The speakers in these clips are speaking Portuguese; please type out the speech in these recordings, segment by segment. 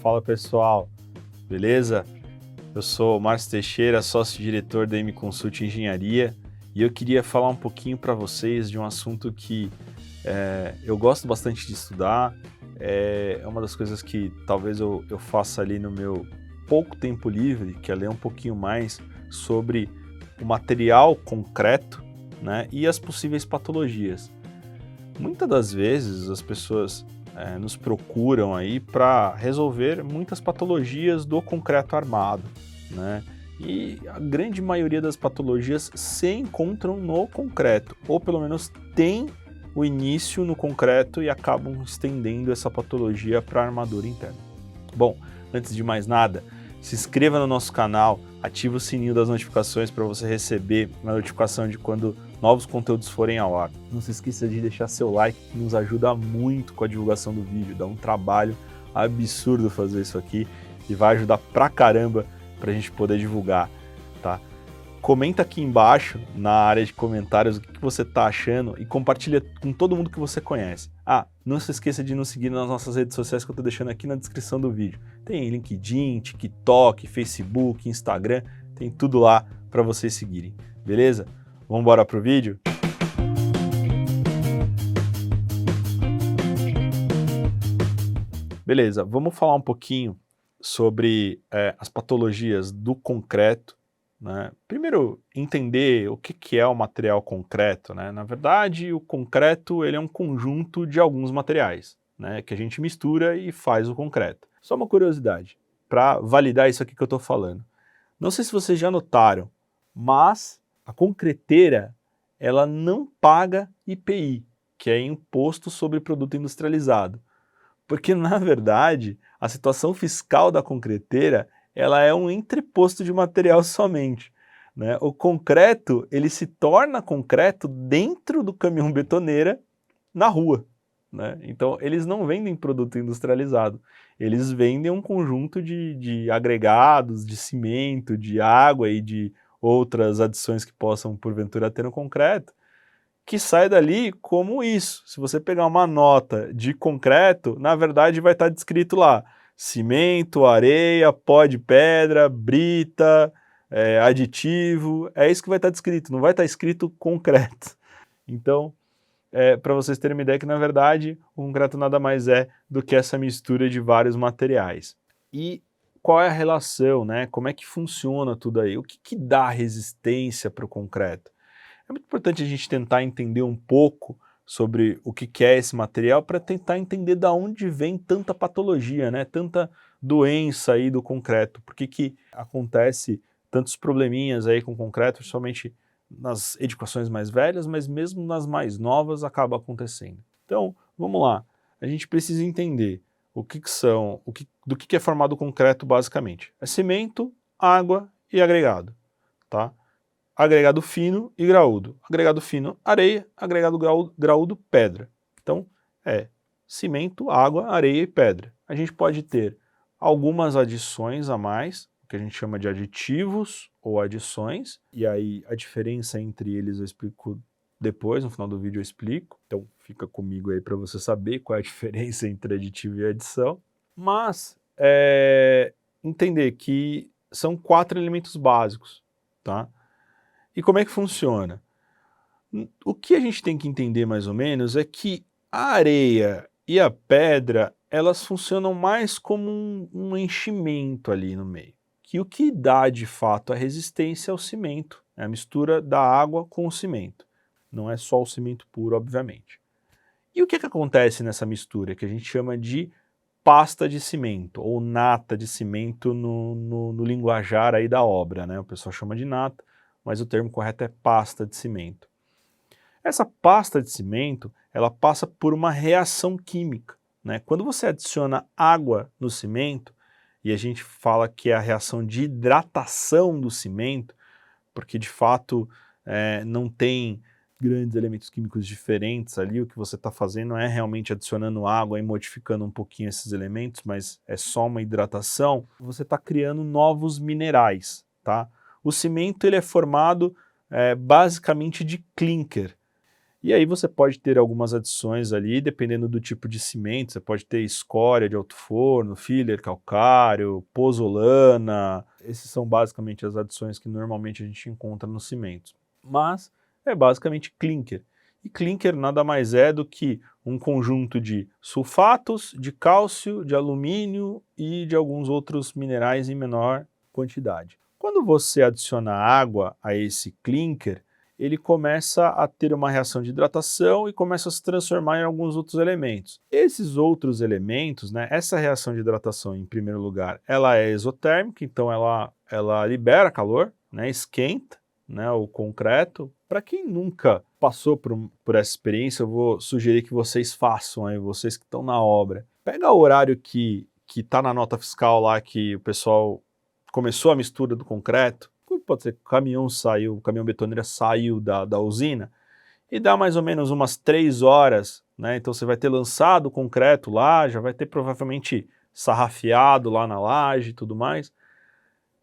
Fala pessoal, beleza? Eu sou o Márcio Teixeira, sócio-diretor da M Consult Engenharia, e eu queria falar um pouquinho para vocês de um assunto que eu gosto bastante de estudar, é uma das coisas que talvez eu faça ali no meu pouco tempo livre, que é ler um pouquinho mais sobre o material concreto, né, e as possíveis patologias. Muitas das vezes as pessoas nos procuram aí para resolver muitas patologias do concreto armado, né? E a grande maioria das patologias se encontram no concreto, ou pelo menos tem o início no concreto e acabam estendendo essa patologia para a armadura interna. Bom, antes de mais nada, se inscreva no nosso canal, ative o sininho das notificações para você receber uma notificação de quando novos conteúdos forem ao ar. Não se esqueça de deixar seu like, que nos ajuda muito com a divulgação do vídeo, dá um trabalho absurdo fazer isso aqui e vai ajudar pra caramba pra gente poder divulgar, tá? Comenta aqui embaixo, na área de comentários, o que você tá achando e compartilha com todo mundo que você conhece. Ah, não se esqueça de nos seguir nas nossas redes sociais que eu tô deixando aqui na descrição do vídeo. Tem LinkedIn, TikTok, Facebook, Instagram, tem tudo lá para vocês seguirem, beleza? Vamos embora pro vídeo? Beleza, vamos falar um pouquinho sobre as patologias do concreto, né? Primeiro, entender o que é o material concreto, né? Na verdade, o concreto ele é um conjunto de alguns materiais, né, que a gente mistura e faz o concreto. Só uma curiosidade, para validar isso aqui que eu estou falando. Não sei se vocês já notaram, mas a concreteira ela não paga IPI, que é Imposto sobre Produto Industrializado. Porque, na verdade, a situação fiscal da concreteira ela é um entreposto de material somente, né? O concreto ele se torna concreto dentro do caminhão betoneira na rua, né? Então, eles não vendem produto industrializado, eles vendem um conjunto de agregados, de cimento, de água e de outras adições que possam, porventura, ter no concreto, que sai dali como isso. Se você pegar uma nota de concreto, na verdade vai estar descrito lá, cimento, areia, pó de pedra, brita, aditivo, é isso que vai estar descrito, não vai estar escrito concreto. Então, para vocês terem uma ideia que, na verdade, o concreto nada mais é do que essa mistura de vários materiais. E qual é a relação, né? Como é que funciona tudo aí? O que dá resistência para o concreto? É muito importante a gente tentar entender um pouco sobre o que é esse material para tentar entender de onde vem tanta patologia, né? Tanta doença aí do concreto. Por que acontece tantos probleminhas aí com o concreto, principalmente nas edificações mais velhas, mas mesmo nas mais novas acaba acontecendo. Então, vamos lá. A gente precisa entender do que é formado o concreto basicamente. É cimento, água e agregado, tá? Agregado fino e graúdo. Agregado fino, areia. Agregado graúdo, pedra. Então, é cimento, água, areia e pedra. A gente pode ter algumas adições a mais, que a gente chama de aditivos ou adições, e aí a diferença entre eles eu explico depois, no final do vídeo eu explico, então fica comigo aí para você saber qual é a diferença entre aditivo e adição, mas entender que são 4 elementos básicos, tá? E como é que funciona? O que a gente tem que entender mais ou menos é que a areia e a pedra, elas funcionam mais como um enchimento ali no meio. Que o que dá de fato a resistência é o cimento, é a mistura da água com o cimento. Não é só o cimento puro, obviamente. E o que acontece nessa mistura? Que a gente chama de pasta de cimento, ou nata de cimento no linguajar aí da obra, né? O pessoal chama de nata, mas o termo correto é pasta de cimento. Essa pasta de cimento, ela passa por uma reação química, né? Quando você adiciona água no cimento, e a gente fala que é a reação de hidratação do cimento, porque de fato não tem grandes elementos químicos diferentes ali, o que você está fazendo é realmente adicionando água e modificando um pouquinho esses elementos, mas é só uma hidratação, você está criando novos minerais, tá? O cimento ele é formado basicamente de clinker, E aí você pode ter algumas adições ali, dependendo do tipo de cimento, você pode ter escória de alto forno, filler calcário, pozolana, esses são basicamente as adições que normalmente a gente encontra nos cimentos. Mas é basicamente clinker. E clinker nada mais é do que um conjunto de sulfatos, de cálcio, de alumínio e de alguns outros minerais em menor quantidade. Quando você adiciona água a esse clinker, ele começa a ter uma reação de hidratação e começa a se transformar em alguns outros elementos. Esses outros elementos, né, essa reação de hidratação, em primeiro lugar, ela é exotérmica, então ela libera calor, né, esquenta, né, o concreto. Para quem nunca passou por essa experiência, eu vou sugerir que vocês façam, aí, vocês que estão na obra. Pega o horário que está na nota fiscal lá, que o pessoal começou a mistura do concreto, pode ser que o caminhão betoneira saiu da usina, e dá mais ou menos umas 3 horas, né? Então você vai ter lançado o concreto lá, já vai ter provavelmente sarrafiado lá na laje e tudo mais.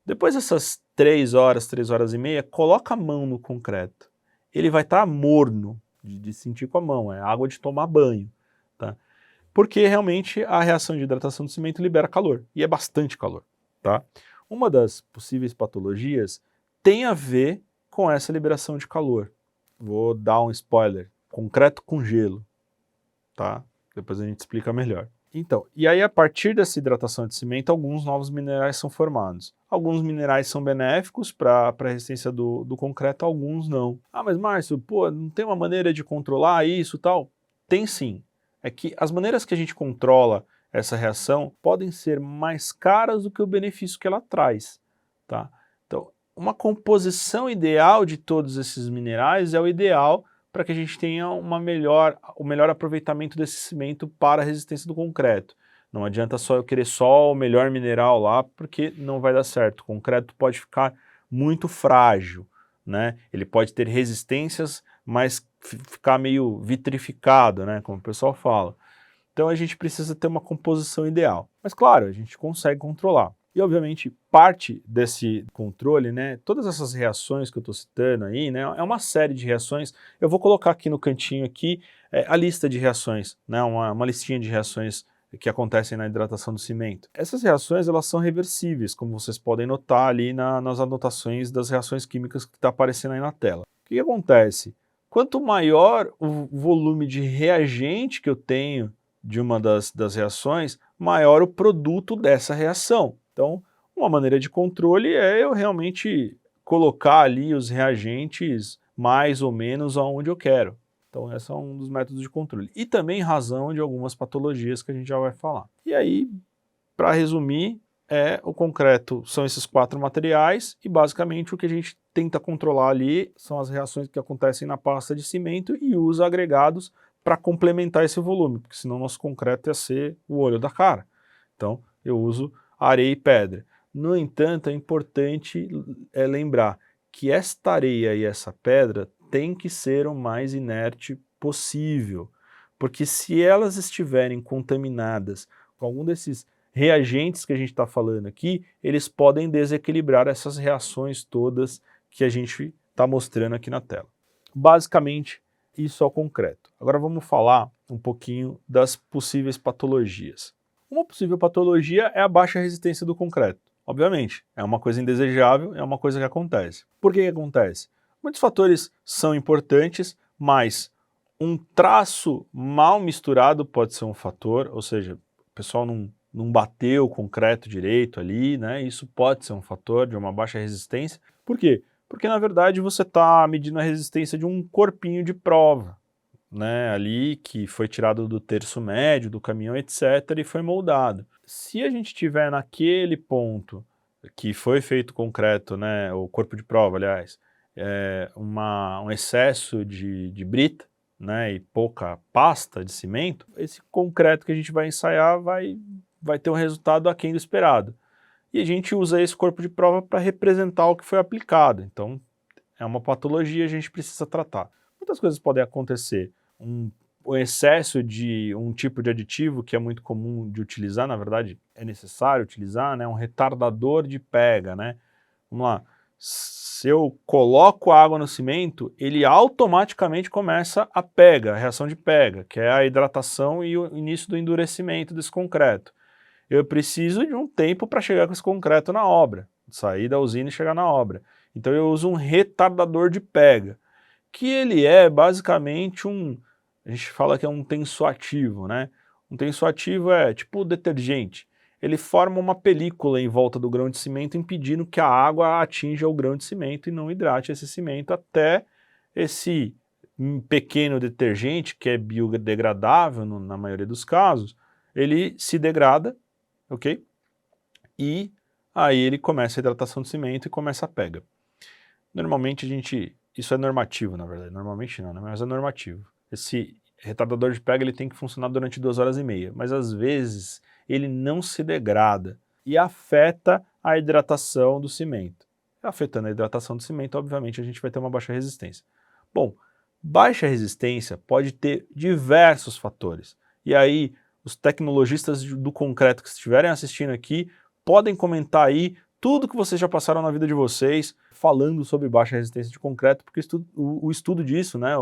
Depois dessas 3 horas e meia, coloca a mão no concreto. Ele vai estar morno de sentir com a mão, é água de tomar banho, tá? Porque realmente a reação de hidratação do cimento libera calor, e é bastante calor, tá? Uma das possíveis patologias tem a ver com essa liberação de calor. Vou dar um spoiler, concreto com gelo, tá? Depois a gente explica melhor. Então, e aí a partir dessa hidratação de cimento, alguns novos minerais são formados. Alguns minerais são benéficos para a resistência do concreto, alguns não. Ah, mas Márcio, pô, não tem uma maneira de controlar isso e tal? Tem sim. É que as maneiras que a gente controla essa reação podem ser mais caras do que o benefício que ela traz, tá? Então, uma composição ideal de todos esses minerais é o ideal para que a gente tenha o melhor aproveitamento desse cimento para a resistência do concreto. Não adianta só eu querer só o melhor mineral lá, porque não vai dar certo. O concreto pode ficar muito frágil, né? Ele pode ter resistências, mas ficar meio vitrificado, né? Como o pessoal fala. Então a gente precisa ter uma composição ideal. Mas claro, a gente consegue controlar. E obviamente parte desse controle, né, todas essas reações que eu estou citando aí, né, é uma série de reações. Eu vou colocar aqui no cantinho aqui a lista de reações, né, uma listinha de reações que acontecem na hidratação do cimento. Essas reações elas são reversíveis, como vocês podem notar ali nas anotações das reações químicas que está aparecendo aí na tela. O que acontece? Quanto maior o volume de reagente que eu tenho de uma das reações, maior o produto dessa reação. Então, uma maneira de controle é eu realmente colocar ali os reagentes mais ou menos aonde eu quero. Então, esse é um dos métodos de controle. E também razão de algumas patologias que a gente já vai falar. E aí, para resumir, o concreto são esses 4 materiais e basicamente o que a gente tenta controlar ali são as reações que acontecem na pasta de cimento e usa agregados para complementar esse volume, porque senão nosso concreto ia ser o olho da cara. Então, eu uso areia e pedra. No entanto, é importante lembrar que esta areia e essa pedra tem que ser o mais inerte possível, porque se elas estiverem contaminadas com algum desses reagentes que a gente está falando aqui, eles podem desequilibrar essas reações todas que a gente está mostrando aqui na tela. Basicamente, isso é o concreto. Agora vamos falar um pouquinho das possíveis patologias. Uma possível patologia é a baixa resistência do concreto. Obviamente, é uma coisa indesejável, é uma coisa que acontece. Por que acontece? Muitos fatores são importantes, mas um traço mal misturado pode ser um fator, ou seja, o pessoal não bateu o concreto direito ali, né? Isso pode ser um fator de uma baixa resistência. Por quê? Porque na verdade você está medindo a resistência de um corpinho de prova, né, ali que foi tirado do terço médio, do caminhão, etc., e foi moldado. Se a gente tiver naquele ponto que foi feito concreto, né, o corpo de prova, aliás, um excesso de brita, né, e pouca pasta de cimento, esse concreto que a gente vai ensaiar vai ter um resultado aquém do esperado. E a gente usa esse corpo de prova para representar o que foi aplicado. Então, é uma patologia, a gente precisa tratar. Muitas coisas podem acontecer. O excesso de um tipo de aditivo que é muito comum de utilizar, na verdade é necessário utilizar, né, um retardador de pega, né? Vamos lá, Se eu coloco a água no cimento, ele automaticamente começa a pega, a reação de pega, que é a hidratação e o início do endurecimento desse concreto. Eu preciso de um tempo para chegar com esse concreto na obra, sair da usina e chegar na obra. Então eu uso um retardador de pega, que ele é basicamente a gente fala que é um tensoativo, né? Um tensoativo é tipo detergente. Ele forma uma película em volta do grão de cimento, impedindo que a água atinja o grão de cimento e não hidrate esse cimento até esse pequeno detergente, que é biodegradável na maioria dos casos, ele se degrada, ok? E aí ele começa a hidratação do cimento e começa a pega. Normalmente isso é normativo, na verdade, normalmente não, né? Mas é normativo. Esse retardador de pega ele tem que funcionar durante 2 horas e meia, mas às vezes ele não se degrada e afeta a hidratação do cimento. Afetando a hidratação do cimento, obviamente a gente vai ter uma baixa resistência. Bom, baixa resistência pode ter diversos fatores. E aí, os tecnologistas do concreto que estiverem assistindo aqui podem comentar aí tudo que vocês já passaram na vida de vocês falando sobre baixa resistência de concreto, porque o estudo disso, né,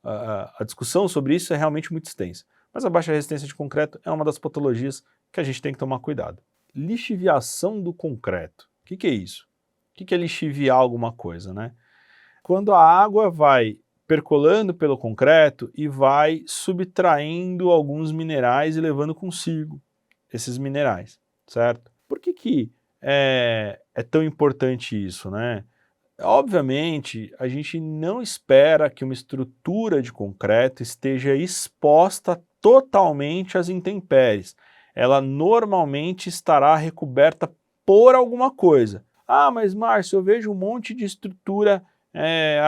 a discussão sobre isso é realmente muito extensa. Mas a baixa resistência de concreto é uma das patologias que a gente tem que tomar cuidado. Lixiviação do concreto. O que é isso? O que é lixiviar alguma coisa, né? Quando a água vai percolando pelo concreto e vai subtraindo alguns minerais e levando consigo esses minerais, certo? Por que é tão importante isso, né? Obviamente, a gente não espera que uma estrutura de concreto esteja exposta totalmente às intempéries. Ela normalmente estará recoberta por alguma coisa. Ah, mas Márcio, eu vejo um monte de estrutura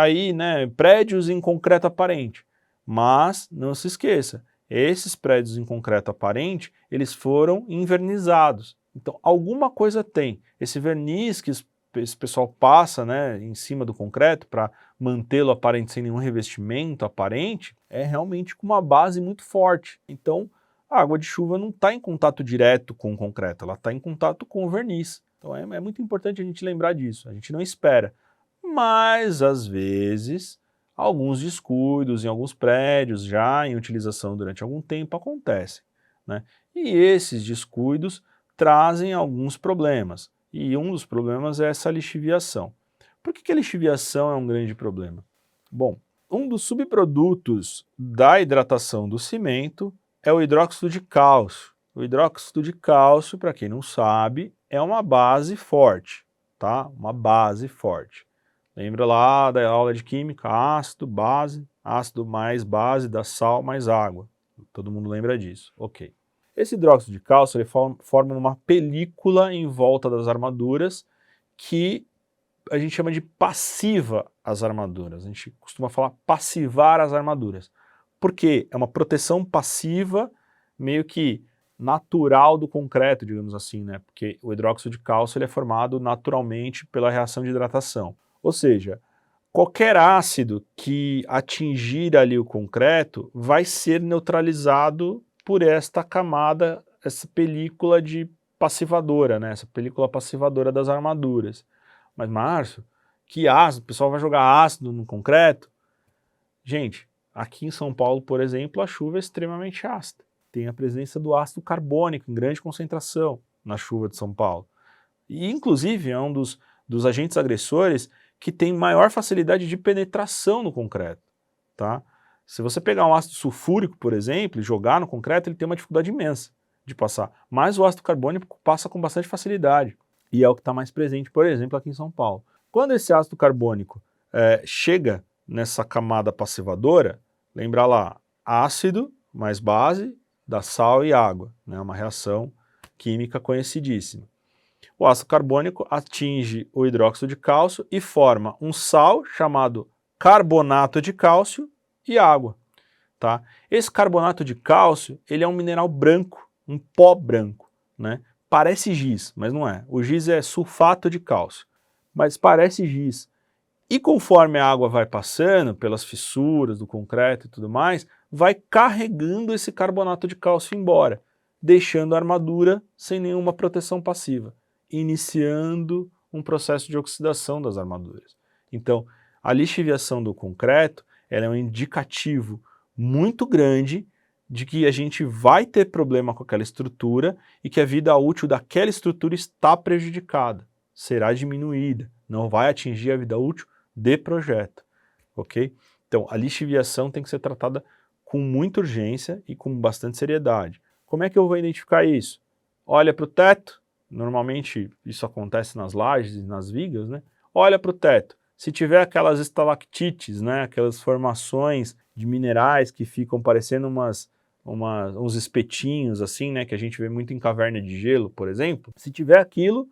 aí, né, prédios em concreto aparente. Mas, não se esqueça, esses prédios em concreto aparente, eles foram invernizados. Então, alguma coisa tem. Esse verniz que esse pessoal passa, né, em cima do concreto para mantê-lo aparente sem nenhum revestimento aparente, é realmente com uma base muito forte. Então, a água de chuva não está em contato direto com o concreto, ela está em contato com o verniz. Então é muito importante a gente lembrar disso, a gente não espera. Mas, às vezes, alguns descuidos em alguns prédios, já em utilização durante algum tempo, acontecem, né? E esses descuidos trazem alguns problemas. E um dos problemas é essa lixiviação. Por que a lixiviação é um grande problema? Bom, um dos subprodutos da hidratação do cimento é o hidróxido de cálcio. O hidróxido de cálcio, para quem não sabe, é uma base forte, tá? Uma base forte. Lembra lá da aula de química? Ácido mais base dá sal mais água. Todo mundo lembra disso, ok. Esse hidróxido de cálcio ele forma uma película em volta das armaduras que a gente chama de passiva as armaduras. A gente costuma falar passivar as armaduras. Por quê? É uma proteção passiva meio que natural do concreto, digamos assim, né? Porque o hidróxido de cálcio ele é formado naturalmente pela reação de hidratação. Ou seja, qualquer ácido que atingir ali o concreto vai ser neutralizado por esta camada, essa película de passivadora, né? Essa película passivadora das armaduras. Mas, Márcio, que ácido? O pessoal vai jogar ácido no concreto? Gente, aqui em São Paulo, por exemplo, a chuva é extremamente ácida. Tem a presença do ácido carbônico em grande concentração na chuva de São Paulo. E, inclusive, é um dos agentes agressores que tem maior facilidade de penetração no concreto, tá? Se você pegar um ácido sulfúrico, por exemplo, e jogar no concreto, ele tem uma dificuldade imensa de passar. Mas o ácido carbônico passa com bastante facilidade. E é o que está mais presente, por exemplo, aqui em São Paulo. Quando esse ácido carbônico chega nessa camada passivadora, lembra lá, ácido mais base dá sal e água, né? Uma reação química conhecidíssima. O ácido carbônico atinge o hidróxido de cálcio e forma um sal chamado carbonato de cálcio e água, tá? Esse carbonato de cálcio, ele é um mineral branco, um pó branco, né? Parece giz, mas não é. O giz é sulfato de cálcio, mas parece giz. E conforme a água vai passando pelas fissuras do concreto e tudo mais, vai carregando esse carbonato de cálcio embora, deixando a armadura sem nenhuma proteção passiva, iniciando um processo de oxidação das armaduras. Então, a lixiviação do concreto ela é um indicativo muito grande de que a gente vai ter problema com aquela estrutura e que a vida útil daquela estrutura está prejudicada, será diminuída, não vai atingir a vida útil de projeto, ok? Então, a lixiviação tem que ser tratada com muita urgência e com bastante seriedade. Como é que eu vou identificar isso? Olha para o teto, normalmente isso acontece nas lajes e nas vigas, né? Olha para o teto. Se tiver aquelas estalactites, né, aquelas formações de minerais que ficam parecendo uns espetinhos assim, né, que a gente vê muito em caverna de gelo, por exemplo, se tiver aquilo,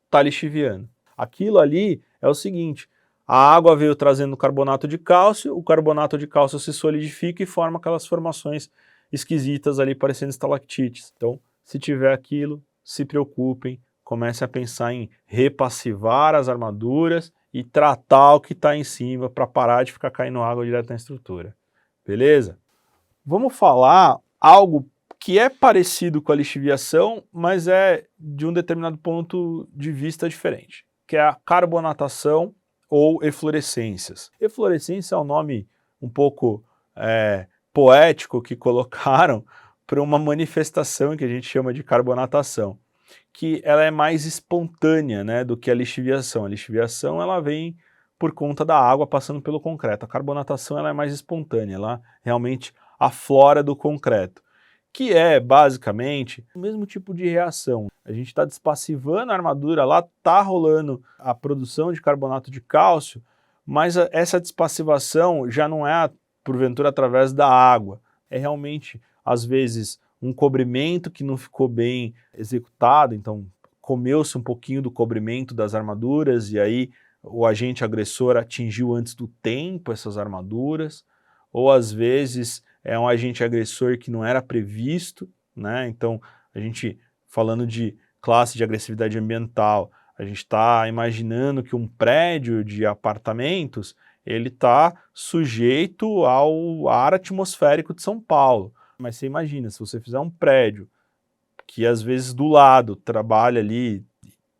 está lixiviando. Aquilo ali é o seguinte, a água veio trazendo carbonato de cálcio, o carbonato de cálcio se solidifica e forma aquelas formações esquisitas ali parecendo estalactites. Então, se tiver aquilo, se preocupem, comecem a pensar em repassivar as armaduras e tratar o que está em cima para parar de ficar caindo água direto na estrutura. Beleza? Vamos falar algo que é parecido com a lixiviação, mas é de um determinado ponto de vista diferente, que é a carbonatação ou eflorescências. Eflorescência é um nome um pouco poético que colocaram para uma manifestação que a gente chama de carbonatação, que ela é mais espontânea, né, do que a lixiviação. A lixiviação ela vem por conta da água passando pelo concreto. A carbonatação ela é mais espontânea, ela realmente aflora do concreto, que é basicamente o mesmo tipo de reação. A gente está despassivando a armadura, lá está rolando a produção de carbonato de cálcio, mas essa despassivação já não é porventura através da água, é realmente às vezes um cobrimento que não ficou bem executado, então comeu-se um pouquinho do cobrimento das armaduras e aí o agente agressor atingiu antes do tempo essas armaduras, ou às vezes é um agente agressor que não era previsto, né? Então a gente falando de classe de agressividade ambiental, a gente está imaginando que um prédio de apartamentos ele está sujeito ao ar atmosférico de São Paulo. Mas você imagina, se você fizer um prédio que às vezes do lado trabalha ali,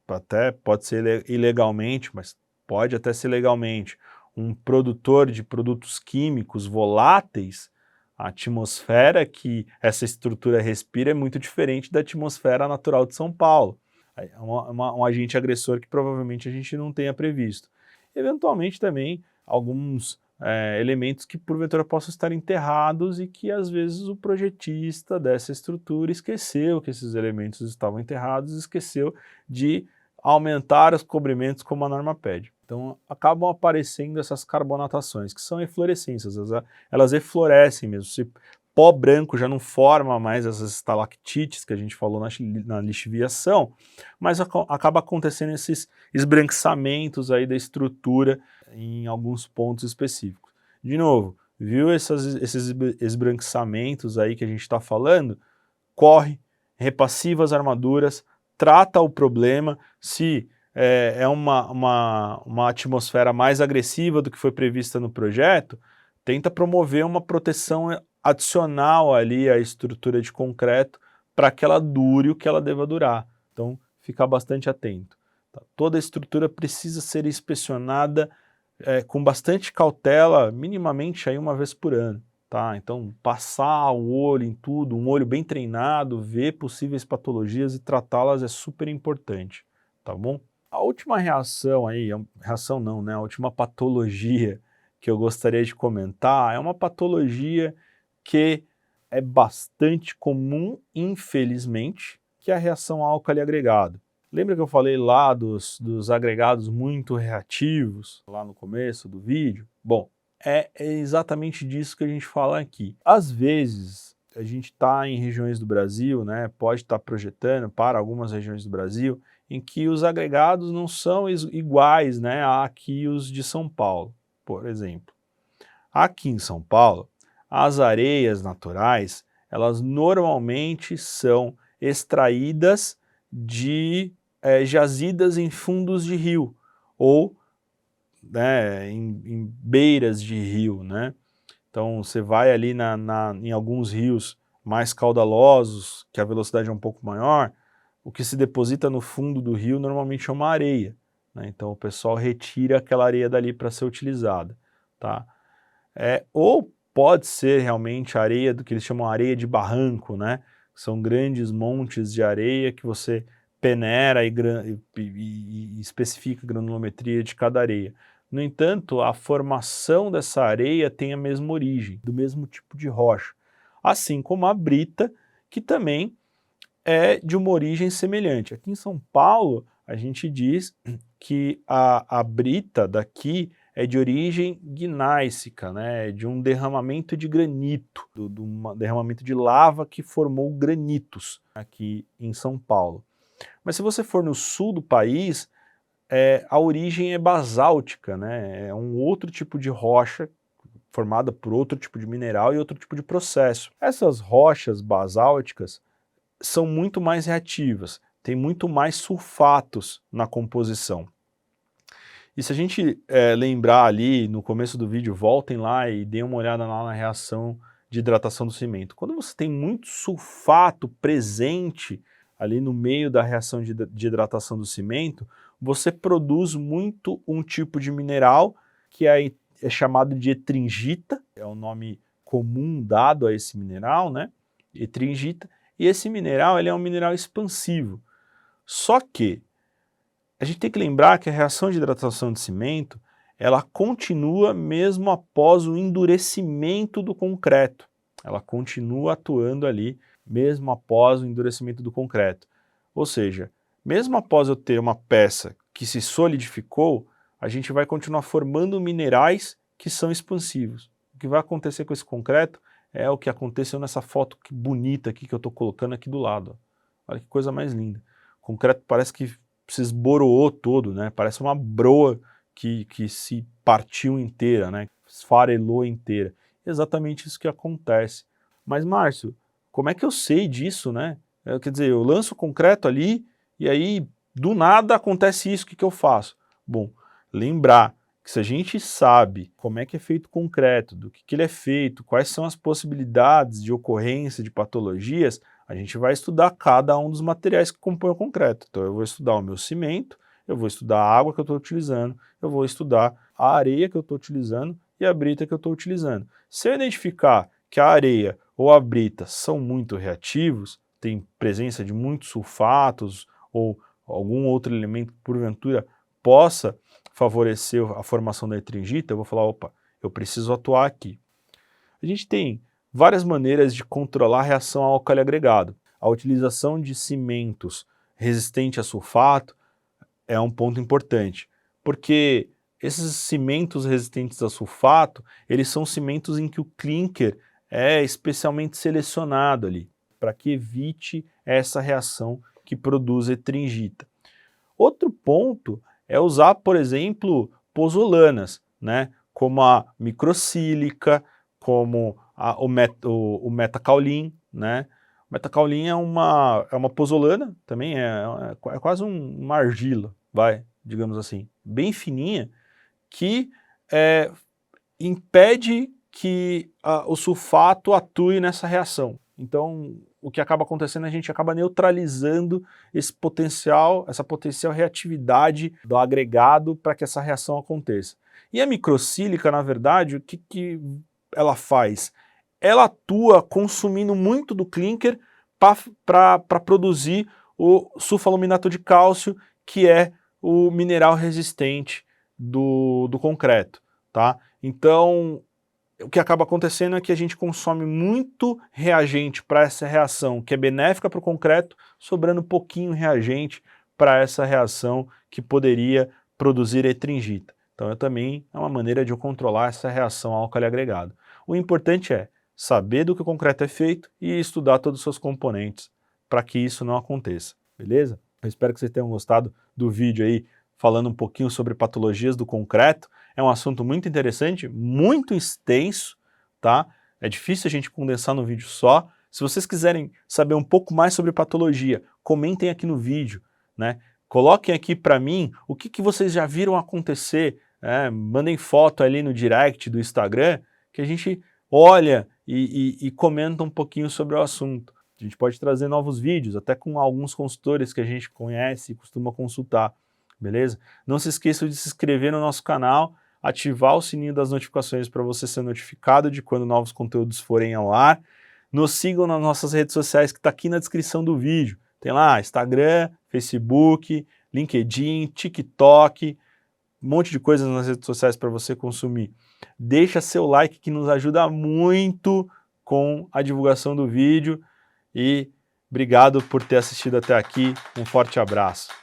até pode ser ilegalmente, mas pode até ser legalmente, um produtor de produtos químicos voláteis, a atmosfera que essa estrutura respira é muito diferente da atmosfera natural de São Paulo. É um agente agressor que provavelmente a gente não tenha previsto. Eventualmente também alguns elementos que porventura possam estar enterrados e que às vezes o projetista dessa estrutura esqueceu que esses elementos estavam enterrados, esqueceu de aumentar os cobrimentos como a norma pede. Então acabam aparecendo essas carbonatações, que são eflorescências, elas eflorescem mesmo. Se pó branco já não forma mais essas estalactites que a gente falou na lixiviação, mas acaba acontecendo esses esbranquiçamentos aí da estrutura em alguns pontos específicos. De novo, viu esses esbranquiçamentos aí que a gente está falando? Corre, repassiva as armaduras, trata o problema, se é uma atmosfera mais agressiva do que foi prevista no projeto, tenta promover uma proteção adicional ali à estrutura de concreto para que ela dure o que ela deva durar. Então, ficar bastante atento. Tá? Toda a estrutura precisa ser inspecionada com bastante cautela, minimamente aí uma vez por ano. Tá? Então, passar o olho em tudo, um olho bem treinado, ver possíveis patologias e tratá-las é super importante, tá bom? A última reação aí, reação não, né? A última patologia que eu gostaria de comentar é uma patologia que é bastante comum, infelizmente, que é a reação álcali agregado. Lembra que eu falei lá dos agregados muito reativos, lá no começo do vídeo? Bom, é exatamente disso que a gente fala aqui. Às vezes, a gente está em regiões do Brasil, né, pode estar projetando para algumas regiões do Brasil, em que os agregados não são iguais, né, a aqui os de São Paulo, por exemplo. Aqui em São Paulo, as areias naturais, elas normalmente são extraídas de jazidas em fundos de rio, ou né, em beiras de rio, né? Então você vai ali em alguns rios mais caudalosos, que a velocidade é um pouco maior, o que se deposita no fundo do rio normalmente é uma areia, né? Então o pessoal retira aquela areia dali para ser utilizada, tá? Ou pode ser realmente areia do que eles chamam areia de barranco, né? São grandes montes de areia que você peneira e especifica a granulometria de cada areia. No entanto, a formação dessa areia tem a mesma origem, do mesmo tipo de rocha. Assim como a brita, que também é de uma origem semelhante. Aqui em São Paulo, a gente diz que a brita daqui é de origem gnáisica, né? De um derramamento de granito, de um derramamento de lava que formou granitos aqui em São Paulo. Mas se você for no sul do país, a origem é basáltica, né? É um outro tipo de rocha formada por outro tipo de mineral e outro tipo de processo. Essas rochas basálticas são muito mais reativas, tem muito mais sulfatos na composição. E se a gente lembrar ali no começo do vídeo, voltem lá e deem uma olhada lá na reação de hidratação do cimento. Quando você tem muito sulfato presente ali no meio da reação de hidratação do cimento, você produz muito um tipo de mineral que é chamado de etringita, é o nome comum dado a esse mineral, né? Etringita. E esse mineral ele é um mineral expansivo. Só que a gente tem que lembrar que a reação de hidratação de cimento ela continua mesmo após o endurecimento do concreto. Ela continua atuando ali mesmo após o endurecimento do concreto. Ou seja, mesmo após eu ter uma peça que se solidificou, a gente vai continuar formando minerais que são expansivos. O que vai acontecer com esse concreto é o que aconteceu nessa foto que bonita aqui que eu estou colocando aqui do lado. Olha que coisa mais linda. O concreto parece que se esboroou todo, né? Parece uma broa que se partiu inteira, né? Esfarelou inteira. Exatamente isso que acontece. Mas, Márcio, como é que eu sei disso, né? Quer dizer, eu lanço o concreto ali e aí, do nada, acontece isso, o que eu faço? Bom, lembrar que se a gente sabe como é que é feito o concreto, do que ele é feito, quais são as possibilidades de ocorrência de patologias, a gente vai estudar cada um dos materiais que compõem o concreto. Então eu vou estudar o meu cimento, eu vou estudar a água que eu estou utilizando, eu vou estudar a areia que eu estou utilizando e a brita que eu estou utilizando. Se eu identificar que a areia ou a brita são muito reativos, tem presença de muitos sulfatos ou algum outro elemento que porventura possa favorecer a formação da etringita, eu vou falar, opa, eu preciso atuar aqui. A gente tem várias maneiras de controlar a reação ao álcali agregado. A utilização de cimentos resistentes a sulfato é um ponto importante, porque esses cimentos resistentes a sulfato, eles são cimentos em que o clinker é especialmente selecionado ali, para que evite essa reação que produz etringita. Outro ponto é usar, por exemplo, pozolanas, né, como a microsílica, como o metacaulin, né? O metacaulin é uma pozolana, também é quase uma argila, digamos assim, bem fininha, que impede que o sulfato atue nessa reação. Então, o que acaba acontecendo, a gente acaba neutralizando essa potencial reatividade do agregado para que essa reação aconteça. E a microsílica, na verdade, o que ela faz? Ela atua consumindo muito do clinker para produzir o sulfaluminato de cálcio, que é o mineral resistente do concreto, tá? Então, o que acaba acontecendo é que a gente consome muito reagente para essa reação que é benéfica para o concreto, sobrando pouquinho reagente para essa reação que poderia produzir etringita. Então também é uma maneira de eu controlar essa reação álcali agregado. O importante é saber do que o concreto é feito e estudar todos os seus componentes para que isso não aconteça, beleza? Eu espero que vocês tenham gostado do vídeo aí falando um pouquinho sobre patologias do concreto. É um assunto muito interessante, muito extenso, tá? É difícil a gente condensar num vídeo só. Se vocês quiserem saber um pouco mais sobre patologia, comentem aqui no vídeo, né? Coloquem aqui para mim o que vocês já viram acontecer, mandem foto ali no direct do Instagram, que a gente olha e comenta um pouquinho sobre o assunto. A gente pode trazer novos vídeos, até com alguns consultores que a gente conhece e costuma consultar. beleza? Não se esqueça de se inscrever no nosso canal, ativar o sininho das notificações para você ser notificado de quando novos conteúdos forem ao ar. Nos sigam nas nossas redes sociais que está aqui na descrição do vídeo. Tem lá Instagram, Facebook, LinkedIn, TikTok, um monte de coisas nas redes sociais para você consumir. Deixa seu like que nos ajuda muito com a divulgação do vídeo e obrigado por ter assistido até aqui. Um forte abraço.